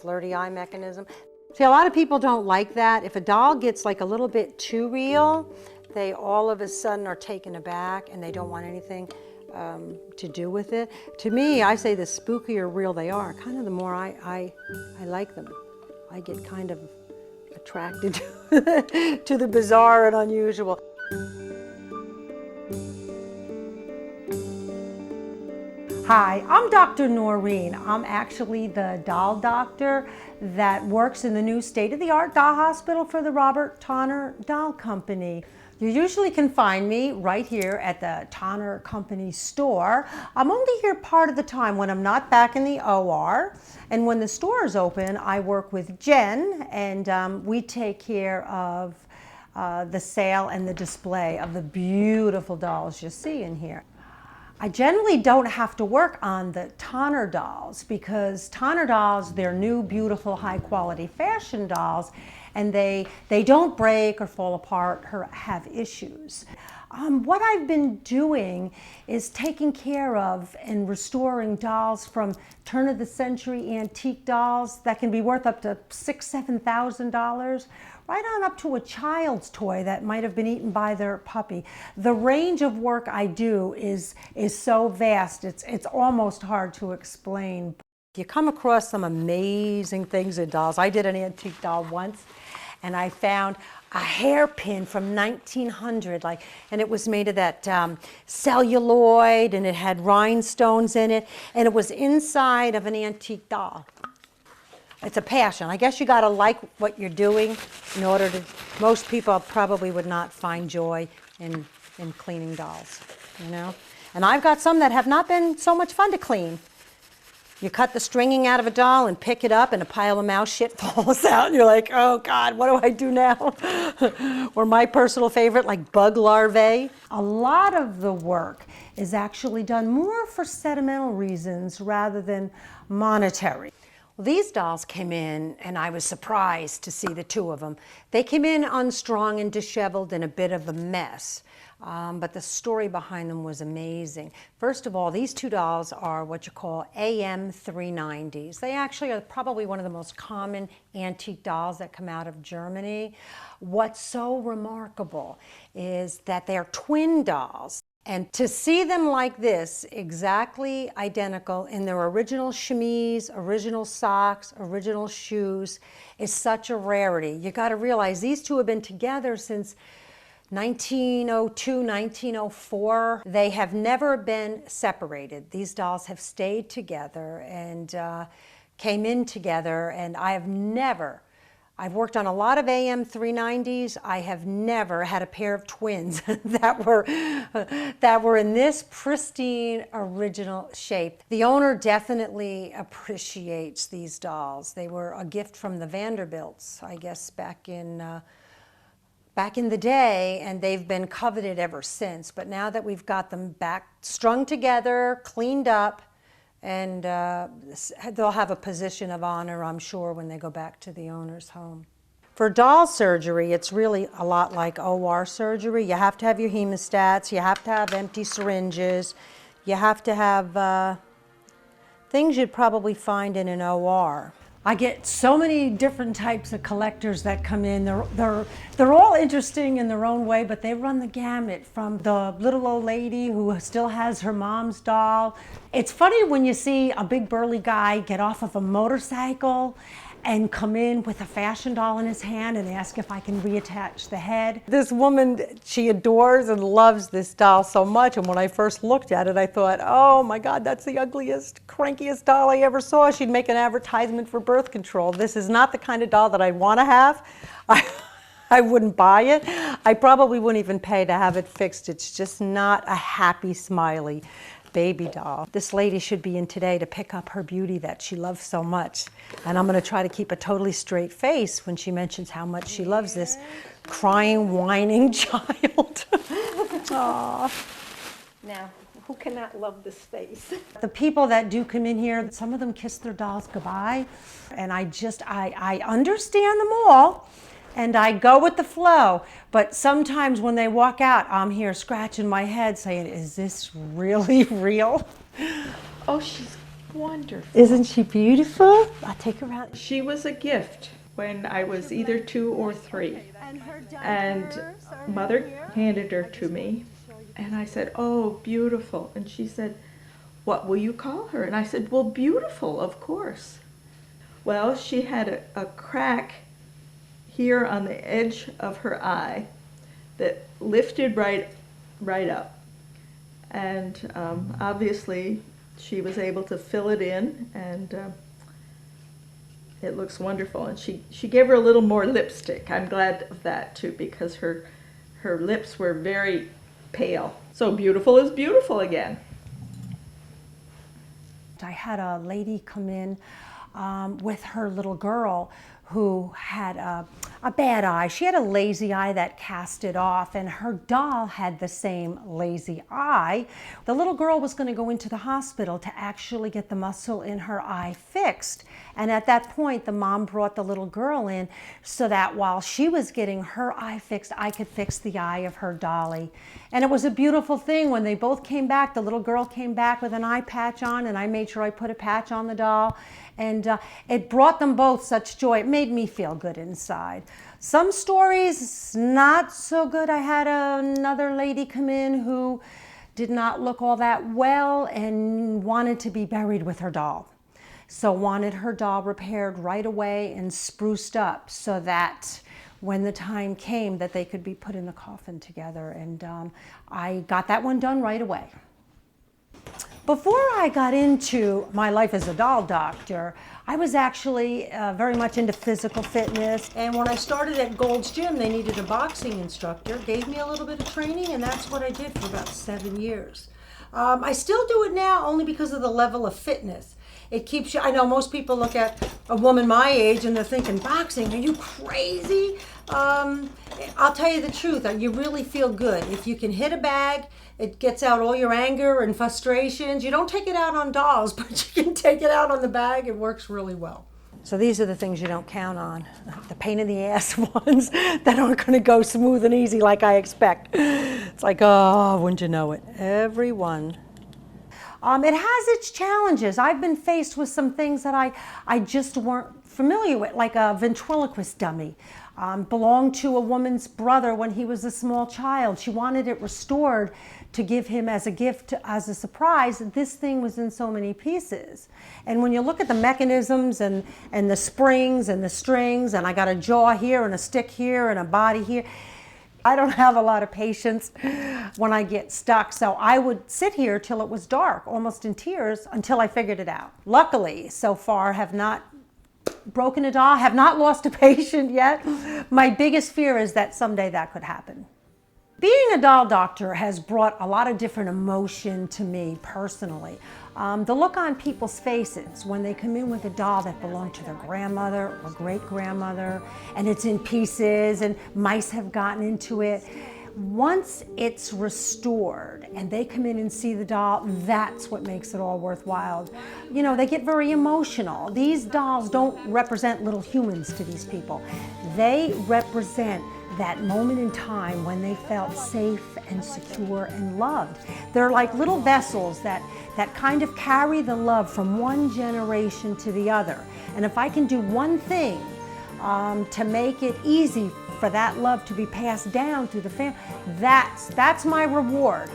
flirty eye mechanism. See, a lot of people don't like that. If a doll gets like a little bit too real, they all of a sudden are taken aback and they don't want anything to do with it. To me, I say the spookier real they are, kind of the more I like them. I get kind of attracted to the bizarre and unusual. Hi, I'm Dr. Noreen. I'm actually the doll doctor that works in the new state-of-the-art doll hospital for the Robert Tonner Doll Company. You usually can find me right here at the Tonner Company store. I'm only here part of the time when I'm not back in the OR. And when the store is open, I work with Jen, and we take care of the sale and the display of the beautiful dolls you see in here. I generally don't have to work on the Tonner dolls because Tonner dolls, they're new, beautiful, high-quality fashion dolls, and they don't break or fall apart or have issues. What I've been doing is taking care of and restoring dolls from turn-of-the-century antique dolls that can be worth up to $6,000, $7,000, right on up to a child's toy that might have been eaten by their puppy. The range of work I do is so vast, it's almost hard to explain. You come across some amazing things in dolls. I did an antique doll once, and I found a hairpin from 1900, and it was made of that celluloid, and it had rhinestones in it, and it was inside of an antique doll. It's a passion. I guess you gotta like what you're doing in order to, most people probably would not find joy in cleaning dolls, you know? And I've got some that have not been so much fun to clean. You cut the stringing out of a doll and pick it up and a pile of mouse shit falls out and you're like, oh God, what do I do now? Or my personal favorite, like bug larvae. A lot of the work is actually done more for sentimental reasons rather than monetary. Well, these dolls came in and I was surprised to see the two of them. They came in unstrung and disheveled and a bit of a mess. But the story behind them was amazing. First of all, these two dolls are what you call AM390s. They actually are probably one of the most common antique dolls that come out of Germany. What's so remarkable is that they're twin dolls. And to see them like this, exactly identical in their original chemise, original socks, original shoes, is such a rarity. You got to realize these two have been together since 1902, 1904. They have never been separated. These dolls have stayed together and came in together, and I've worked on a lot of AM390s. I have never had a pair of twins that were in this pristine original shape. The owner definitely appreciates these dolls. They were a gift from the Vanderbilts, I guess, back in the day, and they've been coveted ever since. But now that we've got them back strung together, cleaned up, and they'll have a position of honor, I'm sure, when they go back to the owner's home. For doll surgery, it's really a lot like OR surgery. You have to have your hemostats, you have to have empty syringes, you have to have things you'd probably find in an OR. I get so many different types of collectors that come in. They're all interesting in their own way, but they run the gamut from the little old lady who still has her mom's doll. It's funny when you see a big burly guy get off of a motorcycle and come in with a fashion doll in his hand and ask if I can reattach the head. This woman, she adores and loves this doll so much, and when I first looked at it, I thought, oh my God, that's the ugliest, crankiest doll I ever saw. She'd make an advertisement for birth control. This is not the kind of doll that I want to have. I wouldn't buy it. I probably wouldn't even pay to have it fixed. It's just not a happy, smiley baby doll. This lady should be in today to pick up her beauty that she loves so much. And I'm going to try to keep a totally straight face when she mentions how much she loves this crying, whining child. Aww. Now, who cannot love this face? The people that do come in here, some of them kiss their dolls goodbye. And I understand them all. And I go with the flow, but sometimes when they walk out, I'm here scratching my head saying, is this really real? Oh, she's Wonderful. Isn't she beautiful? I'll take her out. She was a gift when I was either 2 or 3. And Mother handed her to me. And I said, "Oh, beautiful." And she said, "What will you call her?" And I said, "Well, Beautiful, of course." Well, she had a crack here on the edge of her eye that lifted right up. And obviously she was able to fill it in, and it looks wonderful. And she gave her a little more lipstick. I'm glad of that too, because her lips were very pale. So Beautiful is beautiful again. I had a lady come in with her little girl who had a bad eye. She had a lazy eye that cast it off, and her doll had the same lazy eye. The little girl was going to go into the hospital to actually get the muscle in her eye fixed. And at that point, the mom brought the little girl in so that while she was getting her eye fixed, I could fix the eye of her dolly. And it was a beautiful thing when they both came back. The little girl came back with an eye patch on, and I made sure I put a patch on the doll. And it brought them both such joy. It made me feel good inside. Some stories, not so good. I had another lady come in who did not look all that well and wanted to be buried with her doll. So wanted her doll repaired right away and spruced up so that when the time came that they could be put in the coffin together. And I got that one done right away. Before I got into my life as a doll doctor, I was actually very much into physical fitness. And when I started at Gold's Gym, they needed a boxing instructor, gave me a little bit of training, and that's what I did for about 7 years. I still do it now only because of the level of fitness. It keeps you, I know most people look at a woman my age and they're thinking, boxing, are you crazy? I'll tell you the truth, you really feel good. If you can hit a bag, it gets out all your anger and frustrations. You don't take it out on dolls, but you can take it out on the bag. It works really well. So these are the things you don't count on. The pain in the ass ones that aren't going to go smooth and easy like I expect. It's like, oh, wouldn't you know it? Every one. It has its challenges. I've been faced with some things that I just weren't familiar with, like a ventriloquist dummy. Belonged to a woman's brother when he was a small child. She wanted it restored to give him as a gift, as a surprise. This thing was in so many pieces. And when you look at the mechanisms and the springs and the strings, and I got a jaw here and a stick here and a body here, I don't have a lot of patience when I get stuck, so I would sit here till it was dark, almost in tears, until I figured it out. Luckily, so far, have not broken a doll, have not lost a patient yet. My biggest fear is that someday that could happen. Being a doll doctor has brought a lot of different emotion to me personally. The look on people's faces when they come in with a doll that belonged to their grandmother or great-grandmother, and it's in pieces and mice have gotten into it. Once it's restored and they come in and see the doll, that's what makes it all worthwhile. You know, they get very emotional. These dolls don't represent little humans to these people. They represent that moment in time when they felt safe and secure and loved. They're like little vessels that kind of carry the love from one generation to the other. And if I can do one thing to make it easy for that love to be passed down through the family, that's my reward.